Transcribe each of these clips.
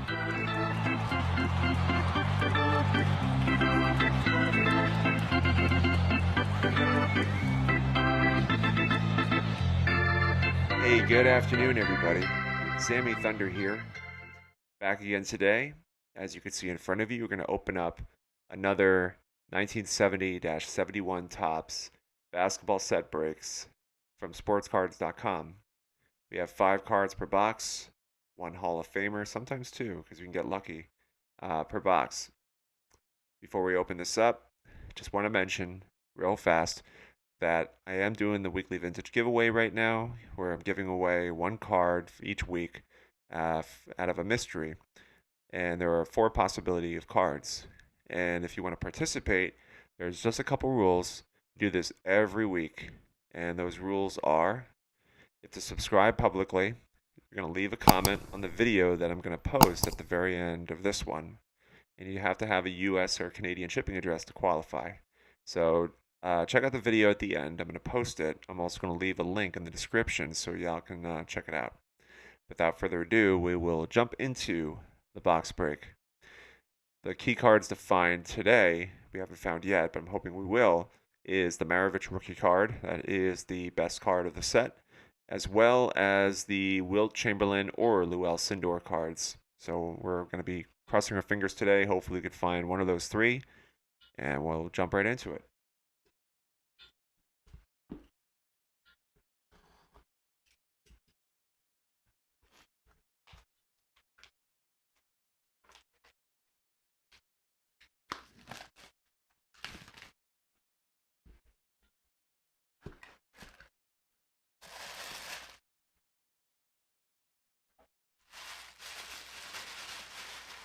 Hey, good afternoon, everybody. Sammy Thunder here, back again today. As you can see in front of you, we're going to open up another 1970-71 Topps basketball set breaks from sportscards.com. We have 5 cards per box, one Hall of Famer, sometimes two, because we can get lucky, per box. Before we open this up, just want to mention real fast that I am doing the weekly vintage giveaway right now, where I'm giving away one card for each week out of a mystery. And there are 4 possibility of cards. And if you want to participate, there's just a couple rules. Do this every week. And those rules are: you have to subscribe publicly. You're going to leave a comment on the video that I'm going to post at the very end of this one. And you have to have a US or Canadian shipping address to qualify. So check out the video at the end. I'm going to post it. I'm also going to leave a link in the description so y'all can check it out. Without further ado, we will jump into the box break. The key cards to find today, we haven't found yet, but I'm hoping we will, is the Maravich rookie card. That is the best card of the set, as well as the Wilt Chamberlain or Llewellyn Sindor cards. So we're going to be crossing our fingers today. Hopefully we can find one of those 3, and we'll jump right into it.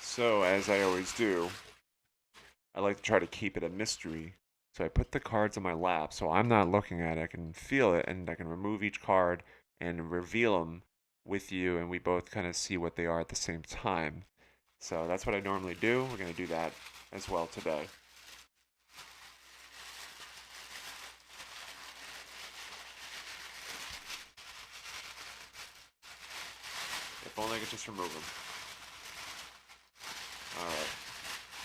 So, as I always do, I like to try to keep it a mystery. So I put the cards on my lap so I'm not looking at it. I can feel it and I can remove each card and reveal them with you, and we both kind of see what they are at the same time. So that's what I normally do. We're going to do that as well today. If only I could just remove them. Alright.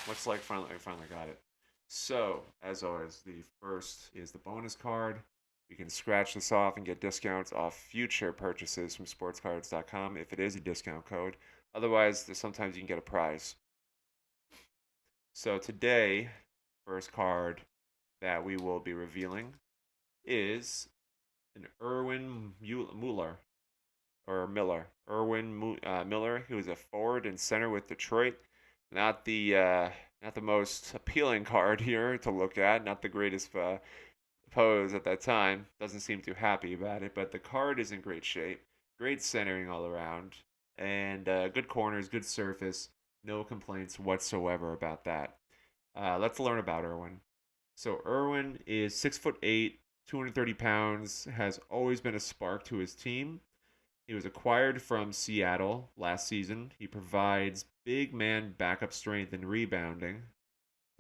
Looks like I finally got it. So, as always, the first is the bonus card. You can scratch this off and get discounts off future purchases from sportscards.com if it is a discount code. Otherwise, sometimes you can get a prize. So today, first card that we will be revealing is an Erwin Mueller, or Miller. Miller, who is a forward and center with Detroit. Not the most appealing card here to look at. Not the greatest pose at that time. Doesn't seem too happy about it, but the card is in great shape. Great centering all around, and good corners, good surface. No complaints whatsoever about that. Let's learn about Irwin. So Irwin is 6'8", 230 pounds. Has always been a spark to his team. He was acquired from Seattle last season. He provides big man backup strength and rebounding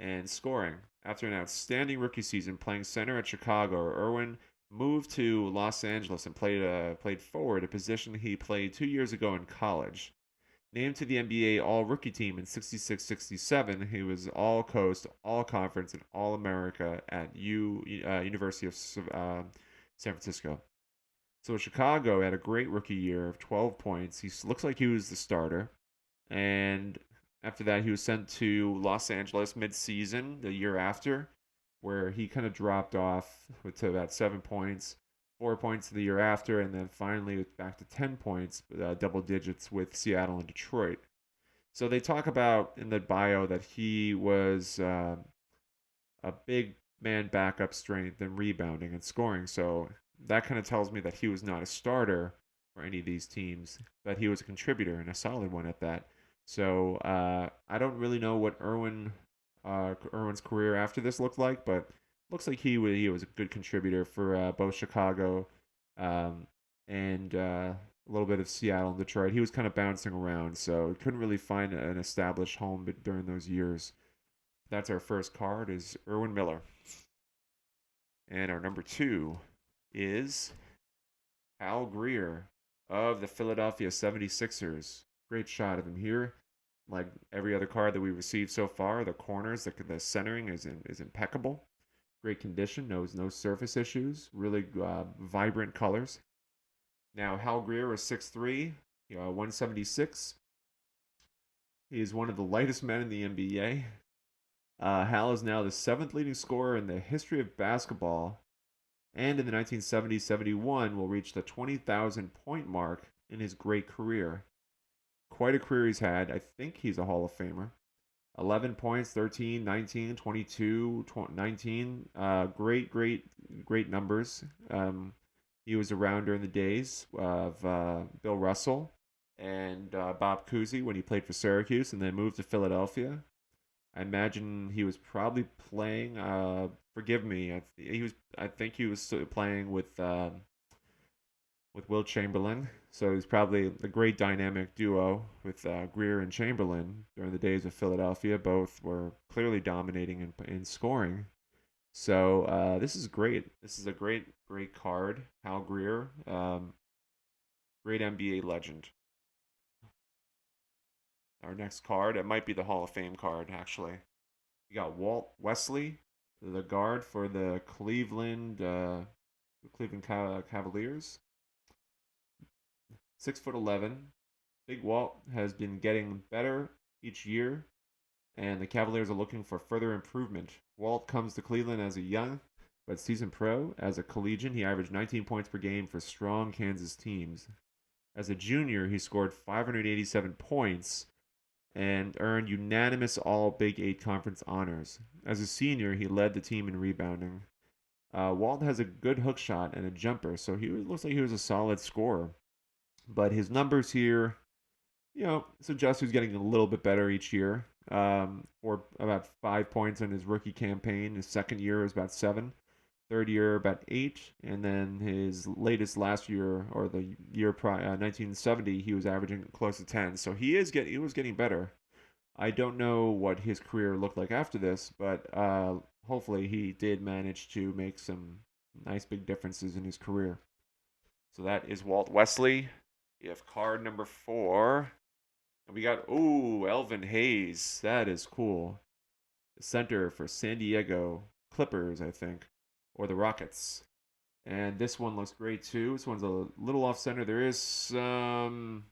and scoring. After an outstanding rookie season playing center at Chicago, Irwin moved to Los Angeles and played forward, a position he played 2 years ago in college. Named to the NBA All-Rookie Team in 66-67, he was All-Coast, All-Conference, and All-America at University of San Francisco. So Chicago had a great rookie year of 12 points. He looks like he was the starter. And after that, he was sent to Los Angeles mid-season the year after, where he kind of dropped off to about 7 points, 4 points the year after, and then finally back to 10 points, double digits with Seattle and Detroit. So they talk about in the bio that he was a big man backup strength and rebounding and scoring. So that kind of tells me that he was not a starter for any of these teams, but he was a contributor and a solid one at that. So I don't really know what Irwin's career after this looked like, but looks like he was a good contributor for both Chicago and a little bit of Seattle and Detroit. He was kind of bouncing around, so couldn't really find an established home during those years. That's our first card is Erwin Miller. And our number 2 is Al Greer of the Philadelphia 76ers. Great shot of him here. like every other card that we received so far. The corners, the centering is impeccable. Great condition. No surface issues. Really vibrant colors. Now Hal Greer is 6'3", 176. He is one of the lightest men in the NBA. Hal is now the seventh leading scorer in the history of basketball, and in the 1970-71 will reach the 20,000 point mark in his great career. Quite a career he's had. I think he's a Hall of Famer. 11 points, 13, 19, 22, 19. Great numbers. He was around during the days of Bill Russell and Bob Cousy when he played for Syracuse and then moved to Philadelphia. I imagine he was probably playing. Forgive me. I think he was playing with Wilt Chamberlain. So he's probably a great dynamic duo with Greer and Chamberlain during the days of Philadelphia. Both were clearly dominating in scoring. So this is great. This is a great card. Hal Greer, great NBA legend. Our next card, it might be the Hall of Fame card, actually. You got Walt Wesley, the guard for the Cleveland Cavaliers. 6'11". Big Walt has been getting better each year, and the Cavaliers are looking for further improvement. Walt comes to Cleveland as a young but seasoned pro. As a collegian, he averaged 19 points per game for strong Kansas teams. As a junior, he scored 587 points and earned unanimous All Big Eight Conference honors. As a senior, he led the team in rebounding. Walt has a good hook shot and a jumper, so he looks like he was a solid scorer. But his numbers here, suggest he's getting a little bit better each year. For about 5 points in his rookie campaign. His second year was about 7. Third year about 8, and then his latest last year or the year prior, 1970, he was averaging close to 10. So he was getting better. I don't know what his career looked like after this, but hopefully he did manage to make some nice big differences in his career. So that is Walt Wesley. We have card number 4. And we got, Elvin Hayes. That is cool. The center for San Diego Clippers, I think, or the Rockets. And this one looks great too. This one's a little off center. There is some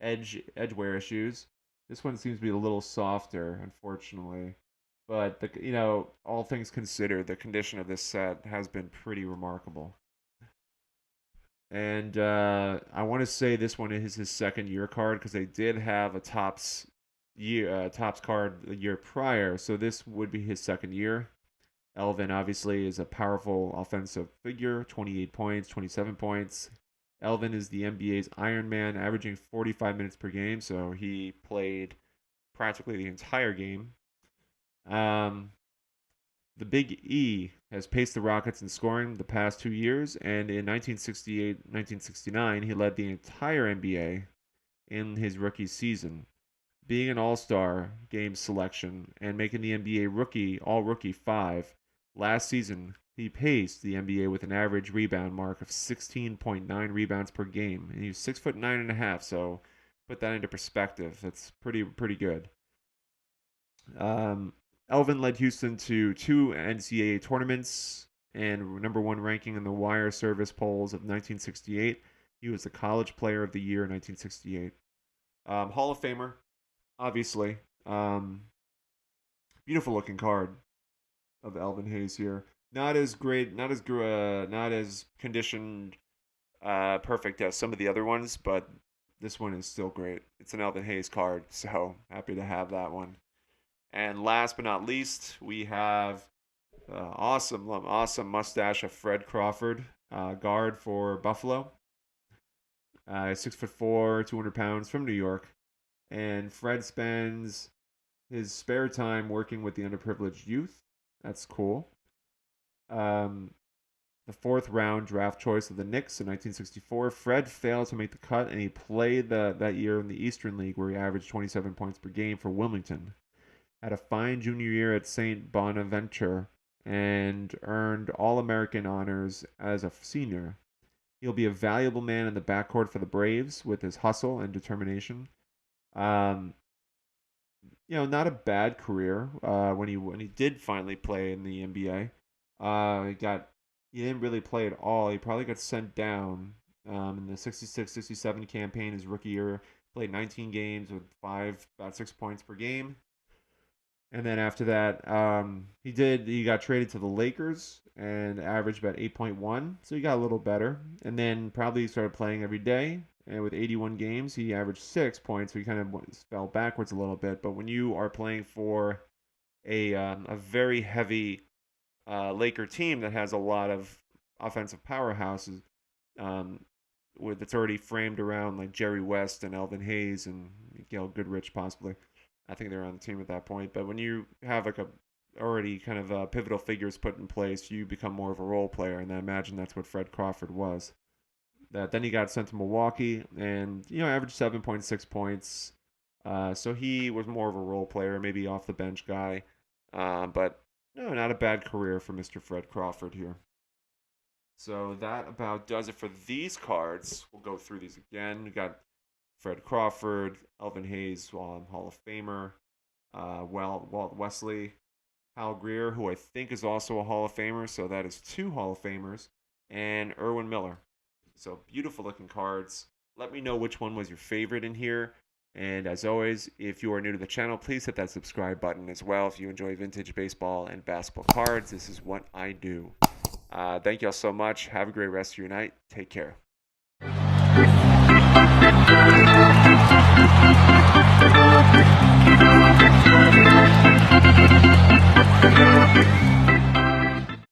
edge wear issues. This one seems to be a little softer, unfortunately. But all things considered, the condition of this set has been pretty remarkable. And I want to say this one is his second year card because they did have a tops card the year prior, so this would be his second year. Elvin obviously is a powerful offensive figure, 28 points, 27 points. Elvin is the NBA's Iron Man, averaging 45 minutes per game, so he played practically the entire game. The Big E has paced the Rockets in scoring the past 2 years, and in 1968-1969, he led the entire NBA in his rookie season, being an All-Star game selection and making the NBA All-Rookie 5. Last season, he paced the NBA with an average rebound mark of 16.9 rebounds per game, and he's 6'9.5", so put that into perspective. That's pretty good. Elvin led Houston to 2 NCAA tournaments and number 1 ranking in the wire service polls of 1968. He was the College Player of the Year in 1968. Hall of Famer, obviously. Beautiful looking card of Elvin Hayes here. Not as great, not as conditioned, perfect as some of the other ones, but this one is still great. It's an Elvin Hayes card, so happy to have that one. And last but not least, we have awesome mustache of Fred Crawford, guard for Buffalo. 6'4", 200 pounds from New York. And Fred spends his spare time working with the underprivileged youth. That's cool. The 4th round draft choice of the Knicks in 1964. Fred failed to make the cut, and he played that year in the Eastern League, where he averaged 27 points per game for Wilmington. Had a fine junior year at St. Bonaventure and earned All-American honors as a senior. He'll be a valuable man in the backcourt for the Braves with his hustle and determination. Um, not a bad career. When he did finally play in the NBA, he didn't really play at all. He probably got sent down in the 66-67 campaign his rookie year. Played 19 games with about 6 points per game. And then after that, he got traded to the Lakers and averaged about 8.1, so he got a little better. And then probably started playing every day. And with 81 games, he averaged 6 points, so he kind of fell backwards a little bit. But when you are playing for a very heavy Laker team that has a lot of offensive powerhouses, um, with it's already framed around like Jerry West and Elvin Hayes and Gail Goodrich possibly. I think they're on the team at that point. But when you have like a already kind of pivotal figures put in place, you become more of a role player, and I imagine that's what Fred Crawford was. Then he got sent to Milwaukee, and averaged 7.6 points. So he was more of a role player, maybe off the bench guy, but no, not a bad career for Mr. Fred Crawford here. So that about does it for these cards. We'll go through these again. We got Fred Crawford, Elvin Hayes, Hall of Famer, Walt Wesley, Hal Greer, who I think is also a Hall of Famer, so that is two Hall of Famers, and Erwin Miller. So beautiful looking cards. Let me know which one was your favorite in here. And as always, if you are new to the channel, please hit that subscribe button as well. If you enjoy vintage baseball and basketball cards, this is what I do. Thank you all so much. Have a great rest of your night. Take care. Thank you.